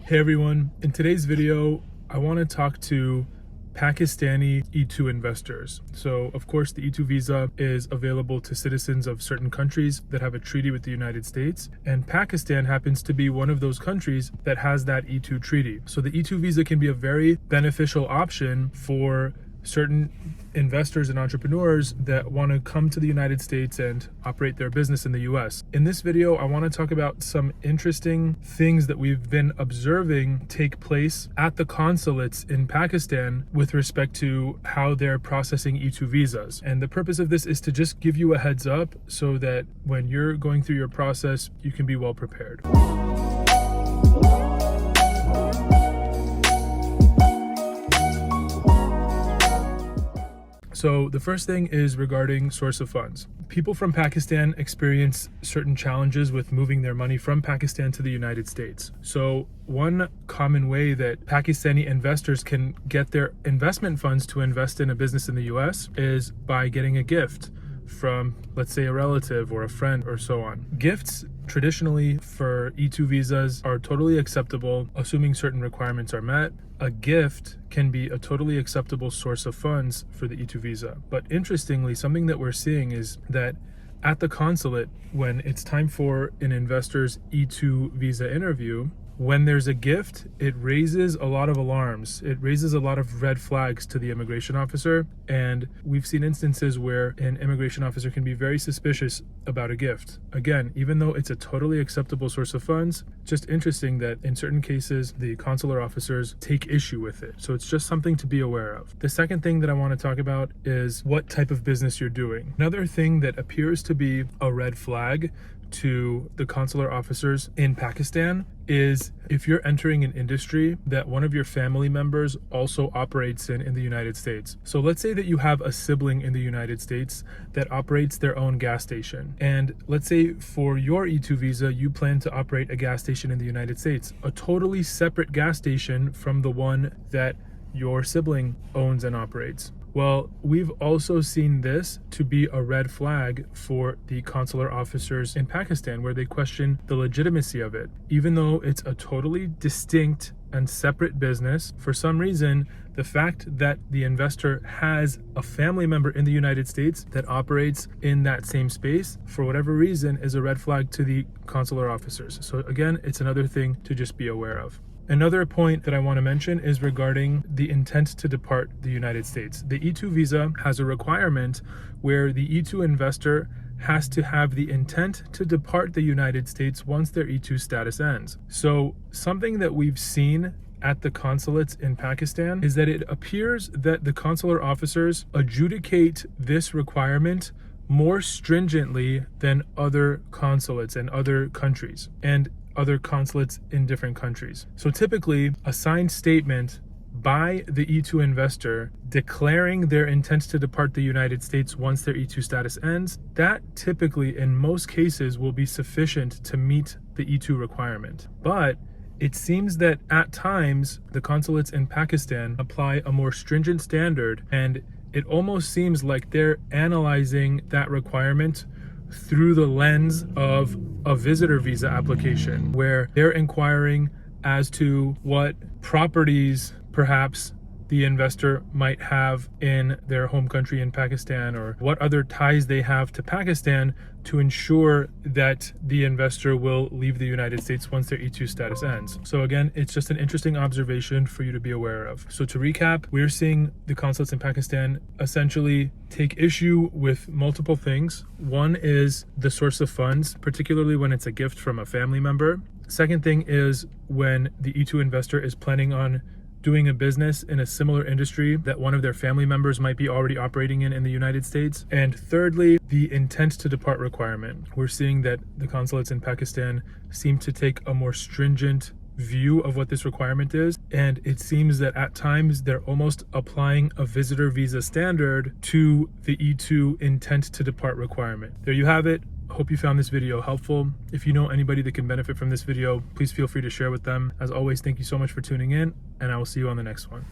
Hey everyone, in today's video, I want to talk to Pakistani E2 investors. So of course the E2 visa is available to citizens of certain countries that have a treaty with the United States, and Pakistan happens to be one of those countries that has that E2 treaty. So the E2 visa can be a very beneficial option for certain investors and entrepreneurs that want to come to the United States and operate their business in the US. In this video, I want to talk about some interesting things that we've been observing take place at the consulates in Pakistan with respect to how they're processing E2 visas. And the purpose of this is to just give you a heads up so that when you're going through your process, you can be well prepared. So the first thing is regarding source of funds. People from Pakistan experience certain challenges with moving their money from Pakistan to the United States. So one common way that Pakistani investors can get their investment funds to invest in a business in the US is by getting a gift from, let's say, a relative or a friend or so on. Gifts traditionally for E2 visas are totally acceptable, assuming certain requirements are met. A gift can be a totally acceptable source of funds for the E2 visa. But interestingly, something that we're seeing is that at the consulate, when it's time for an investor's E2 visa interview, when there's a gift, it raises a lot of alarms. It raises a lot of red flags to the immigration officer. And we've seen instances where an immigration officer can be very suspicious about a gift. Again, even though it's a totally acceptable source of funds, just interesting that in certain cases, the consular officers take issue with it. So it's just something to be aware of. The second thing that I want to talk about is what type of business you're doing. Another thing that appears to be a red flag to the consular officers in Pakistan is if you're entering an industry that one of your family members also operates in the United States. So let's say that you have a sibling in the United States that operates their own gas station. And let's say for your E2 visa, you plan to operate a gas station in the United States, a totally separate gas station from the one that your sibling owns and operates. Well, we've also seen this to be a red flag for the consular officers in Pakistan, where they question the legitimacy of it. Even though it's a totally distinct and separate business, for some reason, the fact that the investor has a family member in the United States that operates in that same space, for whatever reason, is a red flag to the consular officers. So again, it's another thing to just be aware of. Another point that I want to mention is regarding the intent to depart the United States. The E2 visa has a requirement where the E2 investor has to have the intent to depart the United States once their E2 status ends. So something that we've seen at the consulates in Pakistan is that it appears that the consular officers adjudicate this requirement more stringently than other consulates and other countries and other consulates in different countries. So typically, a signed statement by the E2 investor declaring their intent to depart the United States once their E2 status ends, that typically, in most cases, will be sufficient to meet the E2 requirement. But it seems that at times, the consulates in Pakistan apply a more stringent standard, and it almost seems like they're analyzing that requirement through the lens of a visitor visa application, where they're inquiring as to what properties perhaps the investor might have in their home country in Pakistan, or what other ties they have to Pakistan to ensure that the investor will leave the United States once their E2 status ends. So again, it's just an interesting observation for you to be aware of. So to recap, we're seeing the consulates in Pakistan essentially take issue with multiple things. One is the source of funds, particularly when it's a gift from a family member. Second thing is when the E2 investor is planning on doing a business in a similar industry that one of their family members might be already operating in the United States. And thirdly, the intent to depart requirement. We're seeing that the consulates in Pakistan seem to take a more stringent view of what this requirement is, and it seems that at times they're almost applying a visitor visa standard to the E2 intent to depart requirement. There you have it. Hope you found this video helpful. If you know anybody that can benefit from this video, please feel free to share with them. As always, thank you so much for tuning in, and I will see you on the next one.